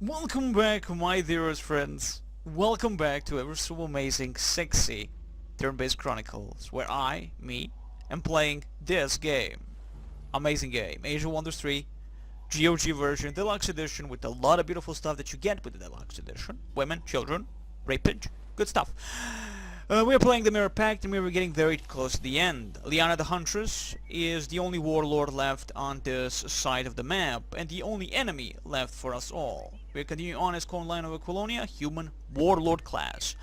Welcome back, my dearest friends. Welcome back to ever so amazing, sexy turn-based Chronicles, where me, am playing this game. Amazing game, Age of Wonders 3, GOG version, Deluxe edition, with a lot of beautiful stuff that you get with the Deluxe edition. Women, children, rapage, good stuff. We are playing the Mirror Pact and we were getting very close to the end. Liana the Huntress is the only warlord left on this side of the map and the only enemy left for us all. We're continuing on as Conan of Aquilonia, human warlord class.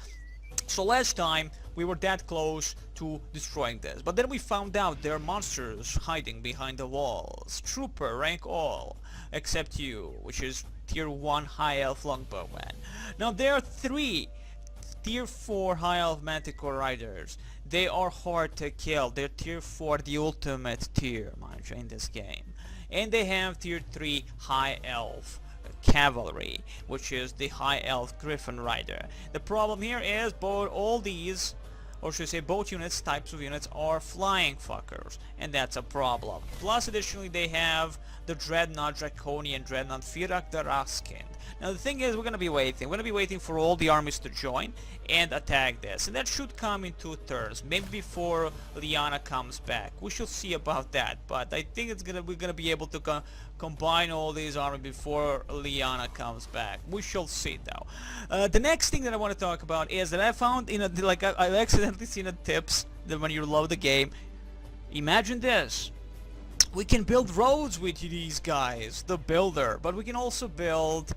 So last time we were that close to destroying this, but then we found out there are monsters hiding behind the walls. Trooper, rank all, except you, which is tier 1 high elf longbowman. Now there are 3 tier 4 high elf manticore riders. They are hard to kill. They're tier 4, the ultimate tier, mind you, in this game. And they have tier 3 high elf cavalry, which is the high elf griffin rider. The problem here is all these, or should I say both types of units are flying fuckers, and that's a problem. Plus additionally they have the dreadnought draconian dreadnought Firak the Raskind. Now the thing is, we're gonna be waiting for all the armies to join and attack this, and that should come in 2 turns, maybe before Liana comes back. We shall see about that, but I think we're gonna be able to combine all these armies before Liana comes back. We shall see though. The next thing that I want to talk about is that I found in I accidentally seen a tips that when you load the game. Imagine this. We can build roads with these guys, the builder, but we can also build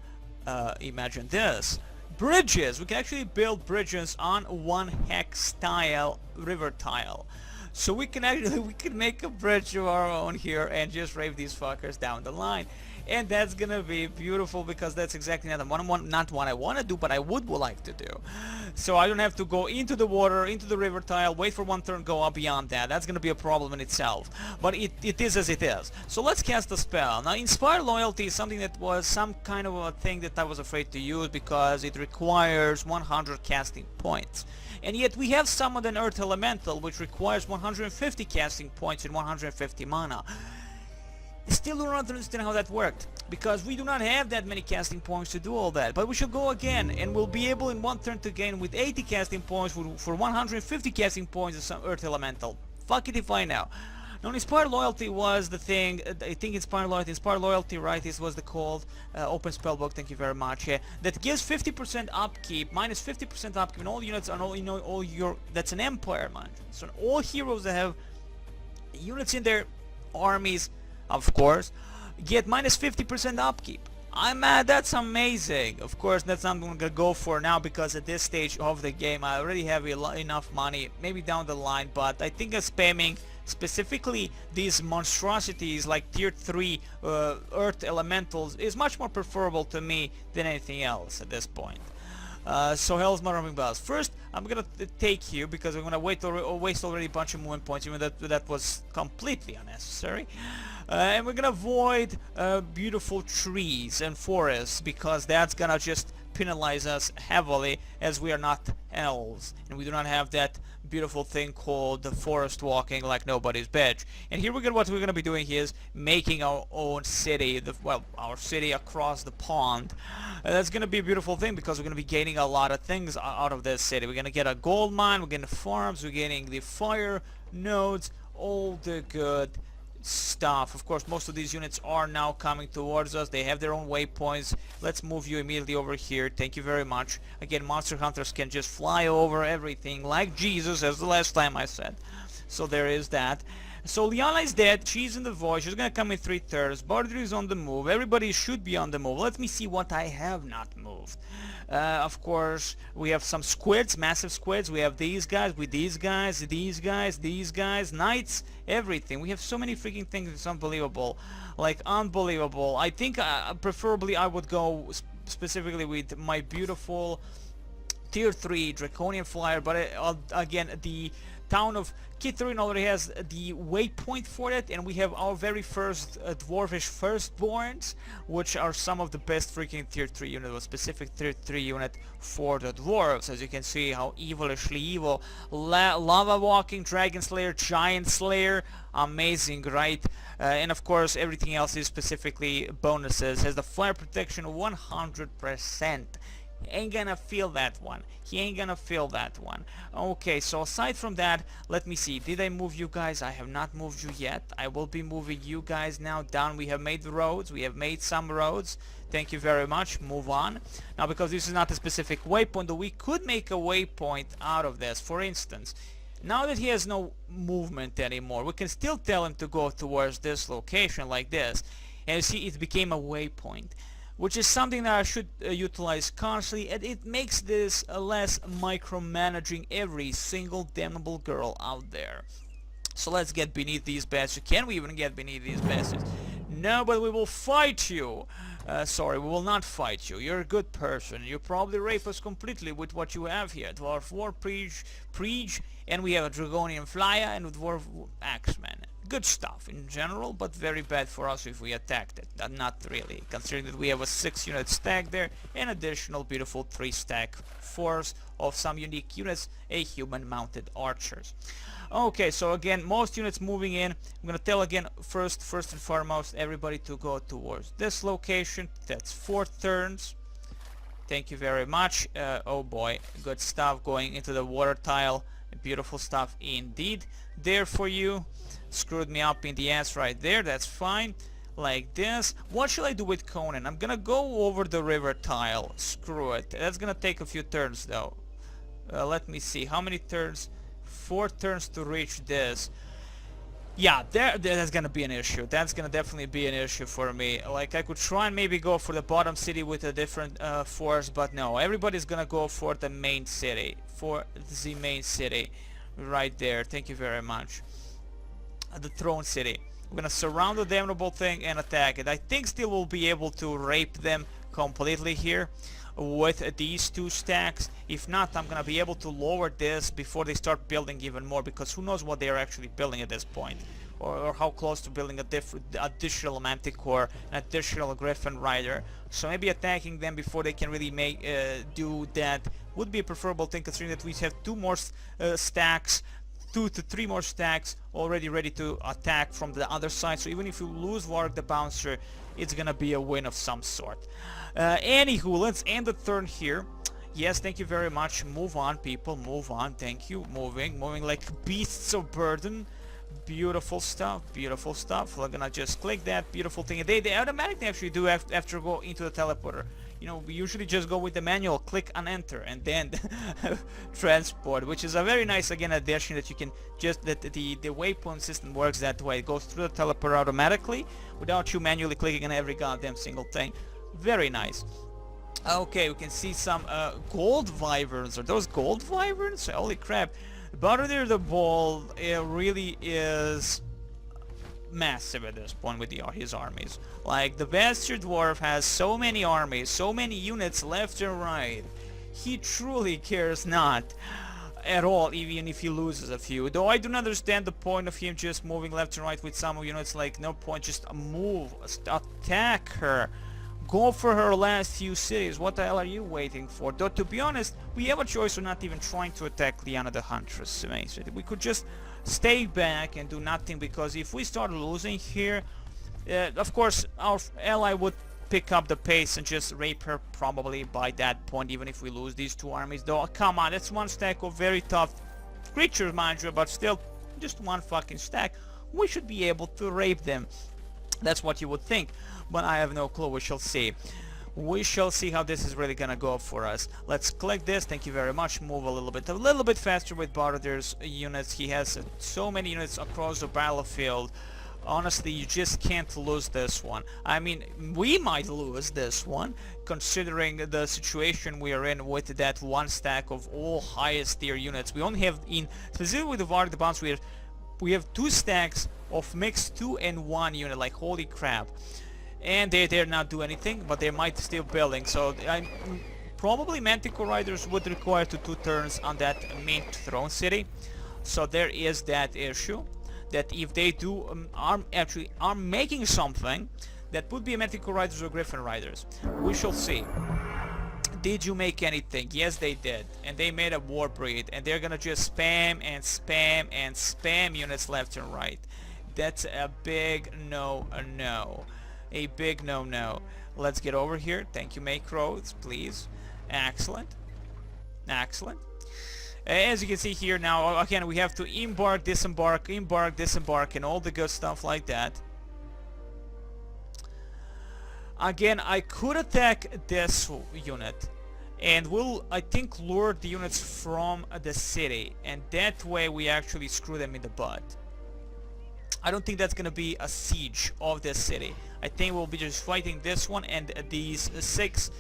imagine this, bridges. We can actually build bridges on 1 hex tile, river tile. So we can make a bridge of our own here and just rape these fuckers down the line. And that's gonna be beautiful because that's exactly not what I want to do, but I would like to do. So I don't have to go into the water, into the river tile, wait for 1 turn, go up beyond that. That's gonna be a problem in itself. But it is as it is. So let's cast a spell. Now Inspire Loyalty is something that was some kind of a thing that I was afraid to use because it requires 100 casting points. And yet we have summoned an Earth Elemental which requires 150 casting points and 150 mana. Still do not understand how that worked, because we do not have that many casting points to do all that. But we shall go again, and we'll be able in 1 turn to gain with 80 casting points for 150 casting points of some Earth Elemental. Fuck it if I know. Now Inspire Loyalty was the thing, I think Inspire Loyalty, right, this was the called open spellbook, thank you very much, that gives 50% upkeep, minus 50% upkeep in all units on all, all your, that's an empire, man. So all heroes that have units in their armies, of course, get minus 50% upkeep. I'm mad, that's amazing. Of course, that's not what I'm gonna go for now because at this stage of the game I already have enough money, maybe down the line, but I think spamming specifically these monstrosities like tier 3 earth elementals is much more preferable to me than anything else at this point. So hell's my roaming bells. First, I'm gonna take you because I'm gonna waste already a bunch of movement points, even that was completely unnecessary. And we're gonna avoid beautiful trees and forests because that's gonna just penalize us heavily, as we are not elves and we do not have that beautiful thing called the forest walking like nobody's bitch. And here what we're gonna be doing here is making our own city, our city across the pond. That's gonna be a beautiful thing because we're gonna be gaining a lot of things out of this city. We're gonna get a gold mine, we're getting farms, we're getting the fire nodes, all the good stuff. Of course, most of these units are now coming towards us. They have their own waypoints. Let's move you immediately over here. Thank you very much. Again, monster hunters can just fly over everything like Jesus, as the last time I said. So there is that. So Liana is dead. She's in the void. She's gonna come in 3 turns. Barter is on the move. Everybody should be on the move. Let me see what I have not moved. Of course, we have some squids, massive squids. We have these guys, with these guys, these guys, knights, everything. We have so many freaking things. It's unbelievable, like unbelievable. I think preferably I would go specifically with my beautiful tier 3 draconian flyer, but again the town of Kitharin already has the waypoint for it, and we have our very first dwarfish firstborns, which are some of the best freaking tier 3 unit, or specific tier 3 unit for the dwarves. As you can see, how evilishly evil. Lava walking, dragon slayer, giant slayer, amazing, right? And of course everything else is specifically bonuses. Has the fire protection 100%. Ain't gonna feel that one. He ain't gonna feel that one. Okay, so aside from that, let me see. Did I move you guys? I have not moved you yet. I will be moving you guys now down. We have made the roads. We have made some roads. Thank you very much. Move on. Now, because this is not a specific waypoint, though we could make a waypoint out of this. For instance, now that he has no movement anymore, we can still tell him to go towards this location like this. And you see, it became a waypoint, which is something that I should utilize constantly, and it makes this less micromanaging every single damnable girl out there. So let's get beneath these bastards. Can we even get beneath these bastards? No, but we will fight you. Sorry, we will not fight you. You're a good person. You probably rape us completely with what you have here. Dwarf War Preach, and we have a Dragonian Flyer and a Dwarf Axeman. Good stuff in general, but very bad for us if we attacked it. Not really, considering that we have a 6-unit stack there, and additional beautiful 3-stack force of some unique units, a human-mounted archers. Okay, so again, most units moving in. I'm gonna tell again first and foremost everybody to go towards this location. That's 4 turns. Thank you very much. Oh boy, good stuff going into the water tile. Beautiful stuff indeed there for you. Screwed me up in the ass right there. That's fine. Like this. What shall I do with Conan? I'm gonna go over the river tile. Screw it. That's gonna take a few turns though. Let me see. How many turns? 4 turns to reach this. Yeah, that's gonna be an issue. That's gonna definitely be an issue for me. Like, I could try and maybe go for the bottom city with a different force, but no. Everybody's gonna go for the main city. For the main city. Right there. Thank you very much. The throne city. We're gonna surround the damnable thing and attack it. I think still we'll be able to rape them completely here with these 2 stacks. If not, I'm gonna be able to lower this before they start building even more, because who knows what they're actually building at this point, or how close to building a additional manticore, an additional griffin rider. So maybe attacking them before they can really do that would be a preferable thing, considering that we have 2 more stacks, 2 to 3 more stacks already ready to attack from the other side. So even if you lose Warwick the Bouncer, it's gonna be a win of some sort. Anywho, let's end the turn here. Yes, thank you very much. Move on, people. Move on. Thank you. Moving like beasts of burden. Beautiful stuff. Beautiful stuff. We're gonna just click that beautiful thing. They automatically actually do after go into the teleporter. You know, we usually just go with the manual, click and enter, and then transport, which is a very nice, again, addition that you can just, that the waypoint system works that way. It goes through the teleporter automatically without you manually clicking on every goddamn single thing. Very nice. Okay, we can see some gold wyverns. Are those gold wyverns? Holy crap. Bardir the Bold, it really is massive at this point with his armies. Like, the bastard dwarf has so many armies, so many units left and right. He truly cares not at all, even if he loses a few. Though I do not understand the point of him just moving left and right with some units. Like, no point, just move, attack her. Go for her last few cities. What the hell are you waiting for? Though, to be honest, we have a choice of not even trying to attack Liana the Huntress. We could just stay back and do nothing, because if we start losing here, of course, our ally would pick up the pace and just rape her probably by that point, even if we lose these 2 armies. Though, come on, that's 1 stack of very tough creatures, mind you, but still, just 1 fucking stack. We should be able to rape them. That's what you would think, but I have no clue. We shall see. We shall see how this is really gonna go for us. Let's click this. Thank you very much. Move a little bit faster with Bardir's units. He has so many units across the battlefield. Honestly, you just can't lose this one. I mean, we might lose this one, considering the situation we are in with that 1 stack of all highest tier units. We only have, specifically with the Warwick the Bouncer, we have 2 stacks of mixed 2 and 1 unit. Like, holy crap. And they dare not do anything, but they might still building. So probably Manticore Riders would require 2 turns on that main throne city. So there is that issue, that if they do are making something that would be Mythical Riders or Griffin Riders. We shall see. Did you make anything? Yes, they did. And they made a war breed, and they're gonna just spam and spam and spam units left and right. That's a big no. A big no. Let's get over here. Thank you, make roads, please. Excellent. As you can see here now, again, we have to embark, disembark, and all the good stuff like that. Again, I could attack this unit, and we'll, I think, lure the units from the city, and that way we actually screw them in the butt. I don't think that's gonna be a siege of this city. I think we'll be just fighting this one, and the six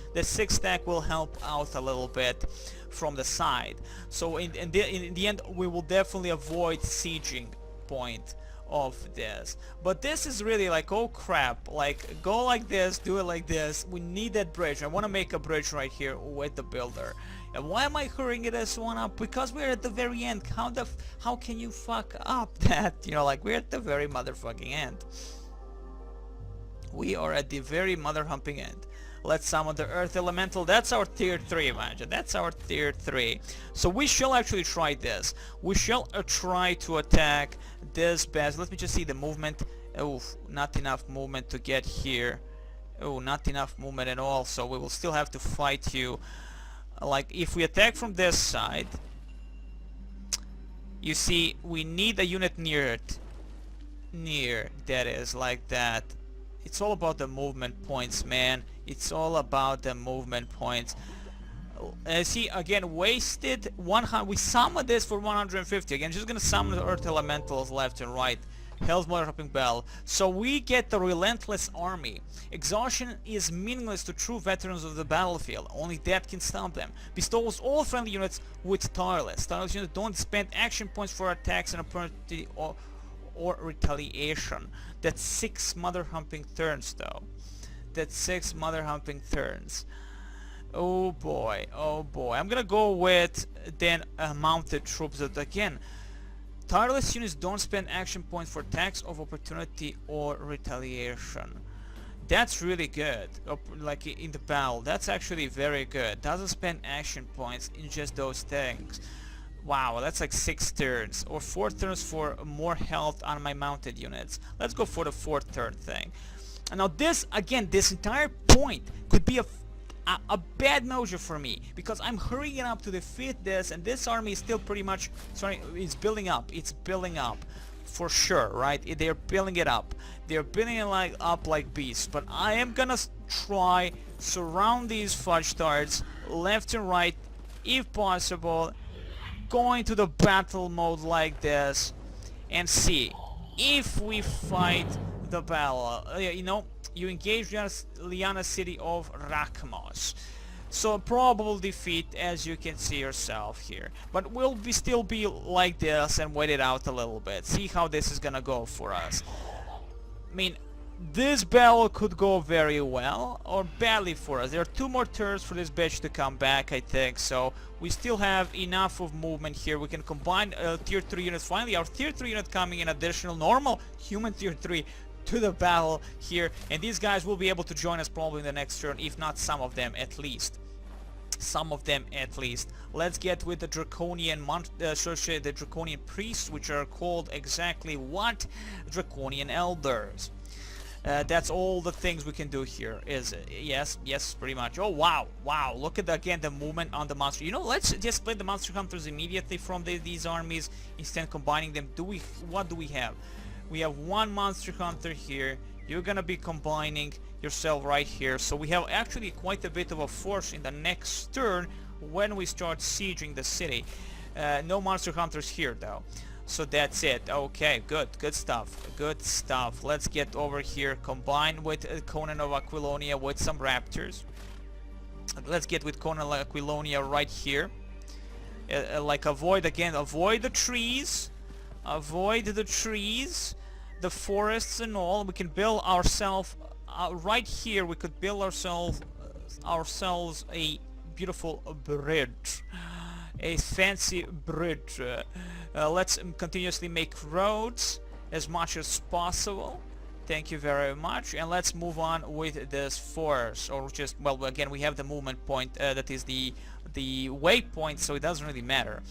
stack will help out a little bit from the side. So in the end, we will definitely avoid sieging point of this. But this is really like, oh crap, like go like this, do it like this. We need that bridge. I want to make a bridge right here with the builder. And why am I hurrying this one up? Because we're at the very end. How can you fuck up that? You know, like, we're at the very motherfucking end. We are at the very mother humping end. Let's summon the Earth Elemental. That's our tier 3, imagine. That's our tier 3. So we shall actually try this. We shall try to attack this base. Let me just see the movement. Oh, not enough movement to get here. Oh, not enough movement at all. So we will still have to fight you. Like, if we attack from this side, you see, we need a unit near it. That is, like that. It's all about the movement points, man. It's all about the movement points. See, again, wasted 100. We summoned this for 150. Again, just gonna summon the Earth Elementals left and right. Hell's Mother Hopping Bell. So we get the Relentless Army. Exhaustion is meaningless to true veterans of the battlefield. Only that can stop them. Bestows all friendly units with Tireless. Tireless units don't spend action points for attacks and opportunity or retaliation. That's 6 mother humping turns though. That's 6 mother humping turns. Oh boy. I'm gonna go with then mounted troops that, again, tireless units don't spend action points for attacks of opportunity or retaliation. That's really good. Like in the battle, that's actually very good. Doesn't spend action points in just those things. Wow, that's like 6 turns or 4 turns for more health on my mounted units. Let's go for the 4th turn thing. And now this, again, this entire point could be a bad measure for me, because I'm hurrying up to defeat this, and this army is still pretty much, it's building up. It's building up for sure, right? They're building it up. They're building it up like beasts. But I am gonna try surround these fudge tarts left and right if possible, going to the battle mode like this, and see if we fight the battle. You know, you engage Liana city of Rakmos. So probable defeat, as you can see yourself here. But we'll still be like this and wait it out a little bit. See how this is gonna go for us. I mean, this battle could go very well or badly for us. There are 2 more turns for this bitch to come back, I think. So we still have enough of movement here. We can combine tier 3 units. Finally, our tier 3 unit coming in additional normal human tier 3 to the battle here, and these guys will be able to join us probably in the next turn, if not some of them at least. Let's get with the Draconian the Draconian priests, which are called exactly what? Draconian elders. That's all the things we can do here, is it? Yes, pretty much. Oh wow, look at again the movement on the monster. You know, let's just split the monster hunters immediately from these armies instead of combining them. What do we have? We have 1 monster hunter here. You're gonna be combining yourself right here. So we have actually quite a bit of a force in the next turn when we start sieging the city. No monster hunters here though. So that's it. Okay, good stuff. Let's get over here. Combine with Conan of Aquilonia with some raptors. Let's get with Conan of Aquilonia right here. Like avoid the trees. Avoid the trees, the forests and all. We can build ourselves right here. We could build ourselves a beautiful bridge. a fancy bridge. Let's continuously make roads as much as possible. Thank you very much, and let's move on with this force, or just, well, again, we have the movement point, that is the waypoint, so it doesn't really matter.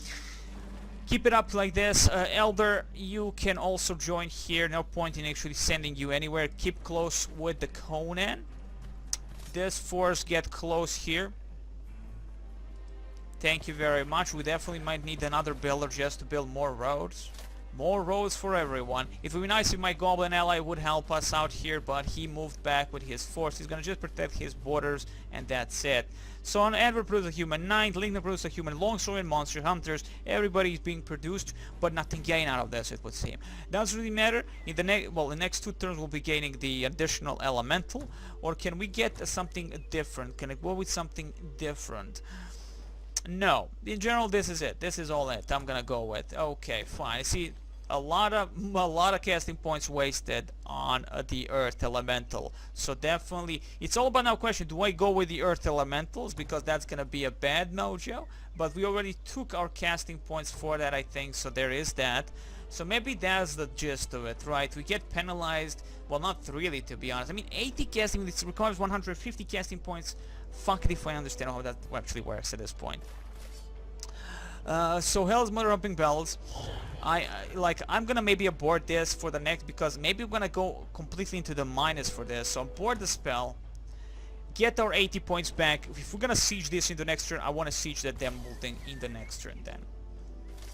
Keep it up like this. Elder, you can also join here. No point in actually sending you anywhere. Keep close with the Conan. This force, get close here. Thank you very much. We definitely might need another builder just to build more roads. More roads for everyone. It would be nice if my goblin ally would help us out here, but he moved back with his force. He's gonna just protect his borders, and that's it. So on Edward produces a human knight, Lincoln produces a human longsword, and monster hunters. Everybody is being produced, but nothing gained out of this, it would seem. Doesn't really matter. In the next 2 turns we'll be gaining the additional elemental. Or can we get something different? Can I go with something different? No. In general, this is it. This is all it I'm gonna go with. Okay, fine. I see a lot of casting points wasted on the earth elemental. So definitely, it's all about now question, do I go with the earth elementals? Because that's gonna be a bad mojo. But we already took our casting points for that, I think, so there is that. So maybe that's the gist of it, right? We get penalized, well, not really, to be honest. I mean, 80 casting, it requires 150 casting points. Fuck it if I understand how that actually works at this point. So Hell's Mother Rumping Bells. I'm gonna maybe abort this for the next, because maybe we're gonna go completely into the minus for this. So abort the spell, get our 80 points back. If we're gonna siege this in the next turn, I want to siege that damn building in the next turn then.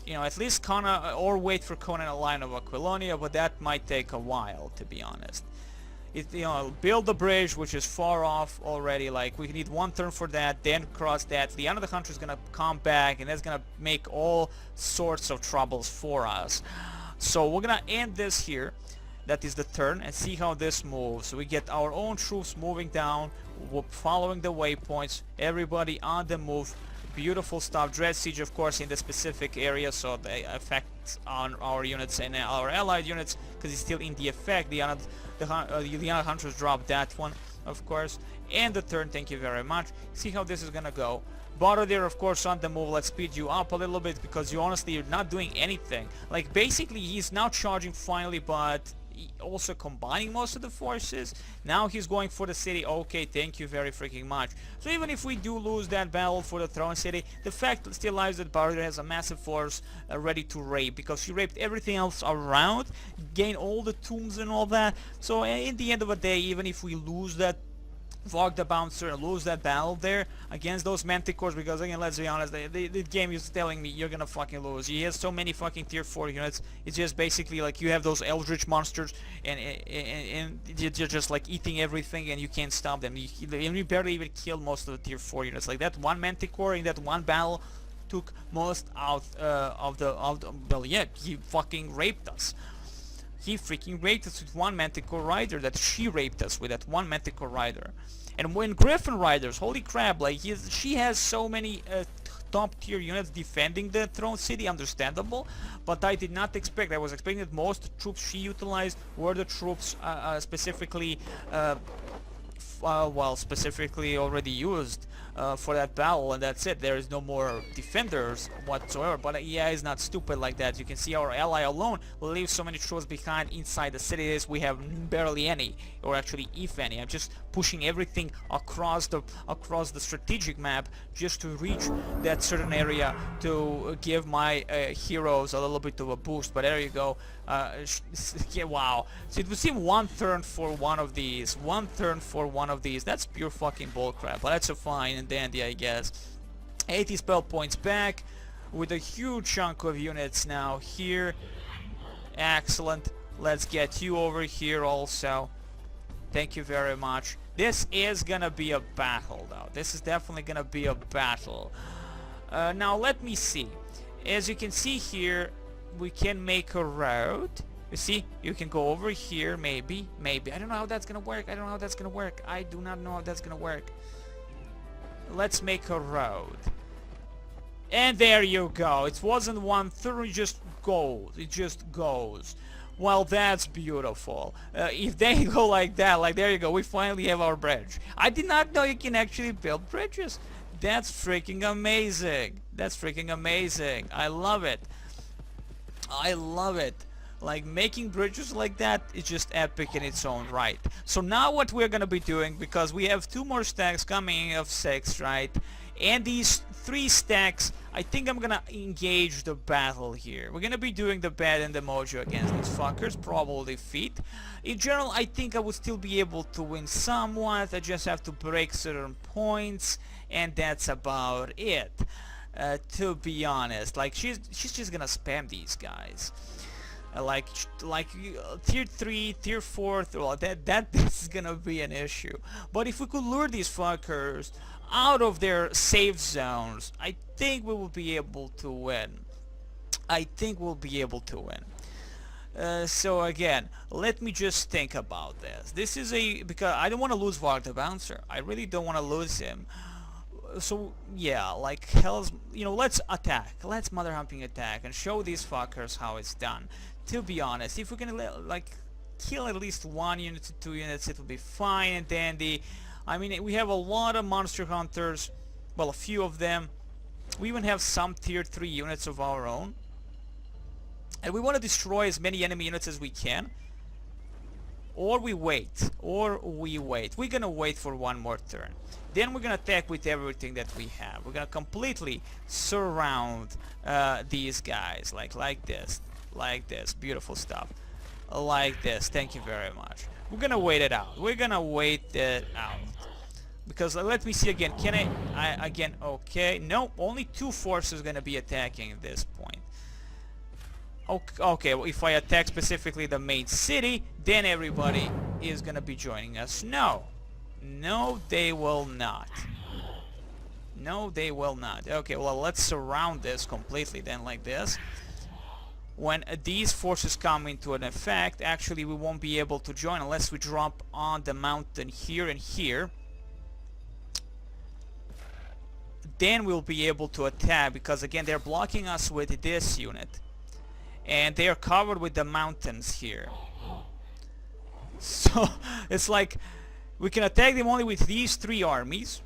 You know, at least Conan, or wait for Conan a line of Aquilonia, but that might take a while, to be honest. You know, build the bridge, which is far off already. Like, we need 1 turn for that, then cross that. The end of the hunter is gonna come back, and that's gonna make all sorts of troubles for us. So we're gonna end this here. That is the turn, and see how this moves. So we get our own troops moving down, following the waypoints. Everybody on the move. Beautiful stuff. Dread Siege, of course, in the specific area, so the effects on our units and our allied units, because it's still in the effect. The other hunters drop that one, of course. And the turn, thank you very much. See how this is gonna go. Barodir, of course, on the move. Let's speed you up a little bit, because you're not doing anything. Like, basically, he's now charging finally, but also combining most of the forces. Now he's going for the city. Okay, thank you very freaking much. So even if we do lose that battle for the throne city, the fact still lies that Barodir has a massive force ready to rape, because he raped everything else around, gained all the tombs and all that. So in the end of the day, even if we lose that Vog the Bouncer and lose that battle there against those manticores, because again, let's be honest, the game is telling me you're gonna fucking lose. He has so many fucking tier 4 units. It's just basically like you have those eldritch monsters, and you're just like eating everything, and you can't stop them. You barely even kill most of the tier 4 units. Like that one manticore in that one battle took most out of the well, yeah, he fucking raped us. He freaking raped us with one Manticore Rider, that she raped us with that one Manticore Rider. And when Griffin Riders, holy crap, like she has so many top tier units defending the throne city, understandable, but I did not expect, I was expecting that most troops she utilized were the troops specifically specifically already used for that battle, and that's it. There is no more defenders whatsoever. But yeah, it's not stupid like that. You can see our ally alone leaves so many troops behind inside the cities. We have barely any, or actually if any. I'm just pushing everything across the strategic map just to reach that certain area to give my heroes a little bit of a boost. But there you go. Yeah, wow. So it would seem 1 turn for one of these. 1 turn for one of these. That's pure fucking bullcrap. But that's a fine and dandy, I guess. 80 spell points back with a huge chunk of units now here. Excellent. Let's get you over here also. Thank you very much. This is gonna be a battle, though. This is definitely gonna be a battle. Now let me see. As you can see here, we can make a road. You see, you can go over here, maybe. I don't know how that's gonna work. I do not know how that's gonna work. Let's make a road. And there you go. It wasn't 1 turn, it just goes. It just goes. Well, that's beautiful. If they go like that, like there you go, we finally have our bridge. I did not know you can actually build bridges. That's freaking amazing. That's freaking amazing. I love it. I love it. Like, making bridges like that is just epic in its own right. So now what we're gonna be doing, because we have 2 more stacks coming of 6, right? And these 3 stacks, I think I'm gonna engage the battle here. We're gonna be doing the bad and the mojo against these fuckers, probably defeat. In general, I think I would still be able to win somewhat. I just have to break certain points, and that's about it. To be honest, like, she's just gonna spam these guys. Like tier 3, tier 4, well, that is gonna be an issue. But if we could lure these fuckers out of their safe zones, I think we will be able to win. I think we'll be able to win. So again, let me just think about this. This is because I don't want to lose Varg the Bouncer. I really don't want to lose him. So yeah, like, hell's, let's attack. Let's mother humping attack and show these fuckers how it's done. To be honest, if we can like kill at least 1 unit to 2 units, it will be fine and dandy. I mean, we have a lot of monster hunters, well, a few of them. We even have some tier 3 units of our own. And we want to destroy as many enemy units as we can. Or we wait. We're gonna wait for 1 more turn. Then we're gonna attack with everything that we have. We're gonna completely surround these guys, like this. Like this. Beautiful stuff. Like this. Thank you very much. We're gonna wait it out. We're gonna wait it out. Because let me see again. Can I again? Okay. No, only 2 forces gonna be attacking at this point. Okay, well, if I attack specifically the main city, then everybody is gonna be joining us. No, they will not. No, they will not. Okay, well, let's surround this completely then, like this. When these forces come into an effect, actually we won't be able to join unless we drop on the mountain here and here. Then we'll be able to attack, because again they're blocking us with this unit. And they are covered with the mountains here. So it's like we can attack them only with these 3 armies.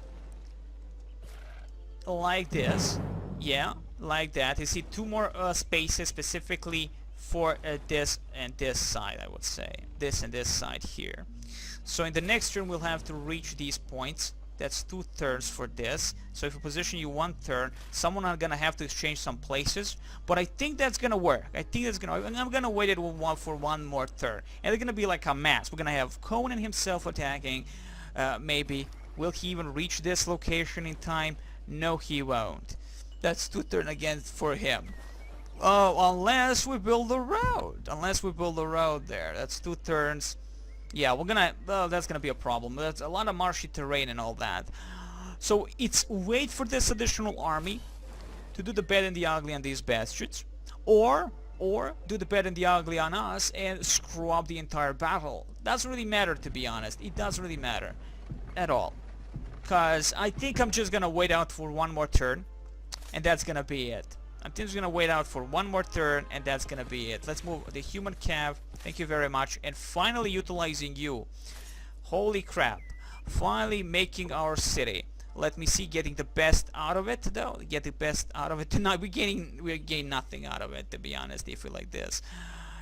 Like this. Yeah, like that. You see 2 more spaces specifically for this and this side, I would say. This and this side here. So in the next turn we'll have to reach these points. That's 2 turns for this. So if we position you 1 turn, someone are gonna have to exchange some places. But I think that's gonna work. I'm gonna wait it for 1 more turn. And it's gonna be like a mass. We're gonna have Conan himself attacking. Maybe. Will he even reach this location in time? No, he won't. That's 2 turns again for him. Oh, unless we build a road. Unless we build a road there. That's 2 turns. Yeah, that's gonna be a problem. That's a lot of marshy terrain and all that. So it's wait for this additional army to do the bad and the ugly on these bastards, or do the bad and the ugly on us and screw up the entire battle. Doesn't really matter, to be honest. It doesn't really matter at all. Cause I think I'm just gonna wait out for 1 more turn, and that's gonna be it. I'm just gonna wait out for 1 more turn, and that's gonna be it. Let's move the human cav. Thank you very much. And finally utilizing you. Holy crap. Finally making our city. Let me see, getting the best out of it though. Get the best out of it. No, we gain nothing out of it, to be honest, if we're like this.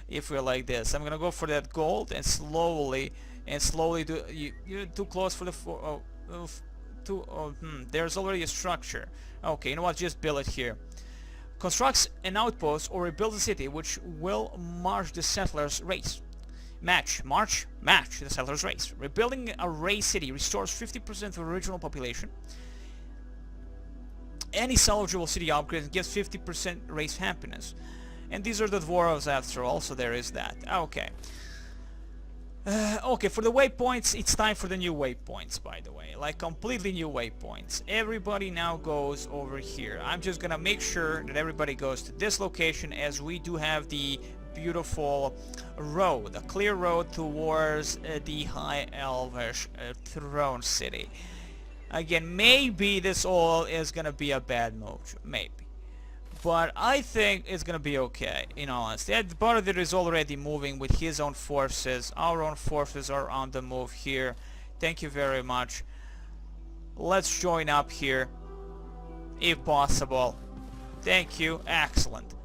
I'm gonna go for that gold and slowly do. You're too close for the there's already a structure. Okay, you know what? Just build it here. Constructs an outpost or rebuilds a city which will march the settlers' race. Match the settlers' race. Rebuilding a race city restores 50% of the original population. Any salvageable city upgrade gives 50% race happiness. And these are the dwarves after all, so there is that. Okay. Okay, for the waypoints, it's time for the new waypoints, by the way. Like, completely new waypoints. Everybody now goes over here. I'm just gonna make sure that everybody goes to this location, as we do have the beautiful road, a clear road towards the High Elvish Throne City. Again, maybe this all is gonna be a bad move. Maybe. But I think it's gonna be okay, in all honesty. Bardir is already moving with his own forces. Our own forces are on the move here. Thank you very much. Let's join up here. if possible. Thank you. Excellent.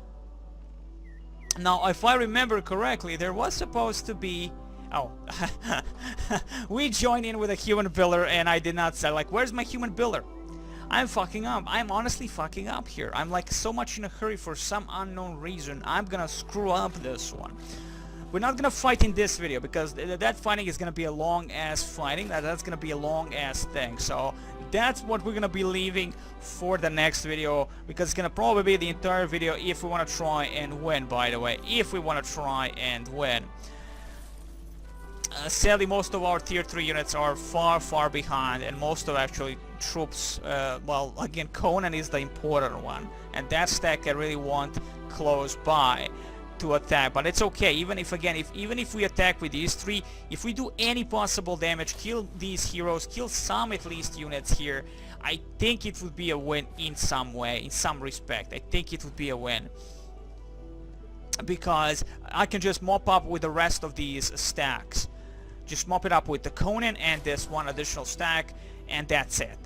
Now, if I remember correctly, there was supposed to be... Oh, we joined in with a human builder and I did not say, like, where's my human builder? I'm fucking up. I'm honestly fucking up here. I'm like so much in a hurry for some unknown reason. I'm gonna screw up this one. We're not gonna fight in this video because that fighting is gonna be a long ass fighting. That's gonna be a long ass thing. So that's what we're gonna be leaving for the next video, because it's gonna probably be the entire video if we want to try and win, by the way. If we want to try and win. Sadly, most of our tier 3 units are far behind, and most of actually troops, well, again, Conan is the important one, and that stack I really want close by to attack. But it's okay, even if we attack with these 3, if we do any possible damage, kill these heroes, kill some at least units here, I think it would be a win in some way, in some respect. I think it would be a win, because I can just mop up with the rest of these stacks. Just mop it up with the Conan and this one additional stack, and that's it.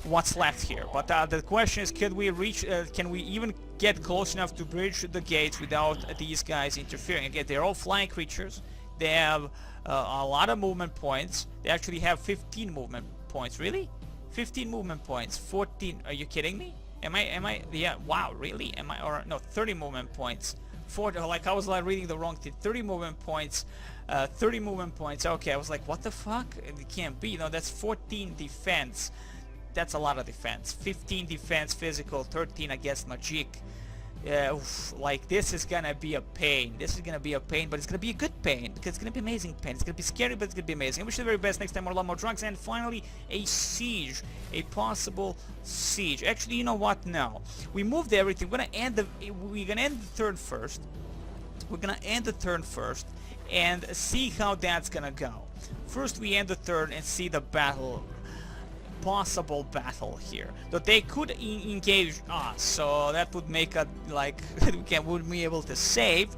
What's left here? But the question is, can we reach? Can we even get close enough to bridge the gates without these guys interfering? Again, they're all flying creatures. They have a lot of movement points. They actually have 15 movement points. Really? 15 movement points. 14. Are you kidding me? Am I? Yeah. Wow. Really? Am I? Or no? 30 movement points. 40. Like I was like reading the wrong thing. 30 movement points. 30 movement points. Okay, I was like, what the fuck? It can't be. No, that's 14 defense. That's a lot of defense. 15 defense physical, 13 against magic. Like, this is gonna be a pain. This is gonna be a pain, but it's gonna be a good pain, because it's gonna be amazing pain. It's gonna be scary, but it's gonna be amazing. I wish you the very best. Next time, more love, more drugs, and finally, a siege. A possible siege. Actually, you know what? No. We moved everything. We're gonna end the turn first. We're gonna end the turn first and see how that's gonna go. First we end the turn and see the battle, possible battle here. Though they could engage us, so that would make it like we wouldn't be able to save.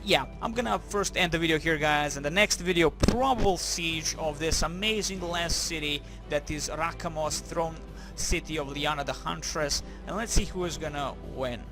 Yeah, I'm gonna first end the video here, guys, and the next video, probable siege of this amazing last city that is Rakamos, throne city of Liana the Huntress, and let's see who is gonna win.